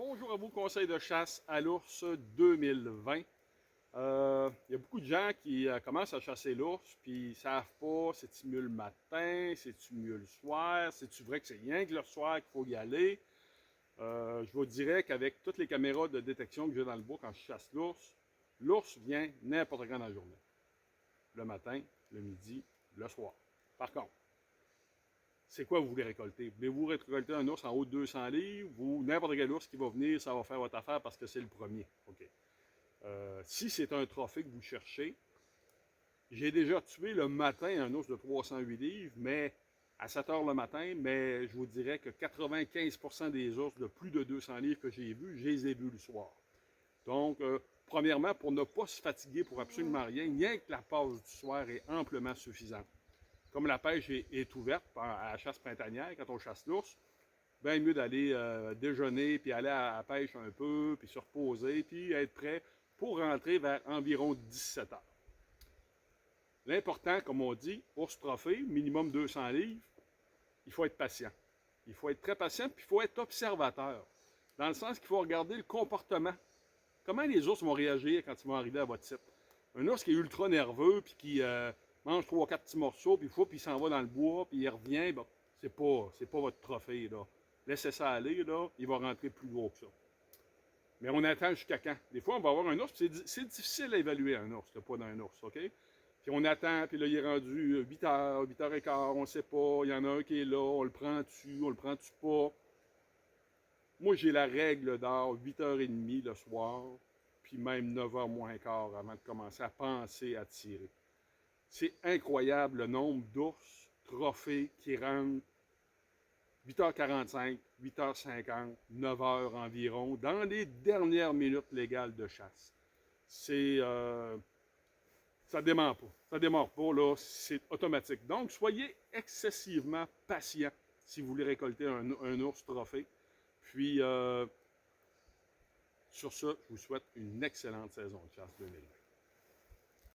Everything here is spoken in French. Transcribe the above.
Bonjour à vous, conseil de chasse à l'ours 2020. Il y a beaucoup de gens qui commencent à chasser l'ours, puis ils ne savent pas c'est-tu mieux le matin, c'est-tu mieux le soir, c'est-tu vrai que c'est rien que le soir qu'il faut y aller. Je vous dirais qu'avec toutes les caméras de détection que j'ai dans le bois quand je chasse l'ours vient n'importe quand dans la journée. Le matin, le midi, le soir. Par contre, c'est quoi vous voulez récolter? Voulez-vous récolter un ours en haut de 200 livres ou n'importe quel ours qui va venir, ça va faire votre affaire parce que c'est le premier? OK. Si c'est un trophée que vous cherchez, j'ai déjà tué le matin un ours de 308 livres, mais à 7 heures le matin, mais je vous dirais que 95% des ours de plus de 200 livres que j'ai vus, je les ai vus le soir. Donc, premièrement, pour ne pas se fatiguer pour absolument rien que la pause du soir est amplement suffisante. Comme la pêche est ouverte à la chasse printanière, quand on chasse l'ours, bien mieux d'aller déjeuner, puis aller à la pêche un peu, puis se reposer, puis être prêt pour rentrer vers environ 17 heures. L'important, comme on dit, ours trophée, minimum 200 livres, il faut être patient. Il faut être très patient, puis il faut être observateur. Dans le sens qu'il faut regarder le comportement. Comment les ours vont réagir quand ils vont arriver à votre site. Un ours qui est ultra nerveux, puis qui mange 3-4 petits morceaux, puis il s'en va dans le bois, puis il revient, bon, c'est pas votre trophée, là. Laissez ça aller, là, il va rentrer plus gros que ça. Mais on attend jusqu'à quand? Des fois, on va avoir un ours, puis c'est difficile à évaluer un ours, le poids d'un ours, OK? Puis on attend, puis là, il est rendu 8 h, 8 h 15, on ne sait pas, il y en a un qui est là, on le prend-tu, on le prend-tu pas? Moi, j'ai la règle d'or 8h30 le soir, puis même 9h moins quart avant de commencer à penser à tirer. C'est incroyable le nombre d'ours trophées qui rentrent 8h45, 8h50, 9h environ, dans les dernières minutes légales de chasse. Ça démarre pas. Ça démarre pas, là, c'est automatique. Donc, soyez excessivement patient si vous voulez récolter un ours trophée. Puis, sur ça, je vous souhaite une excellente saison de chasse 2020.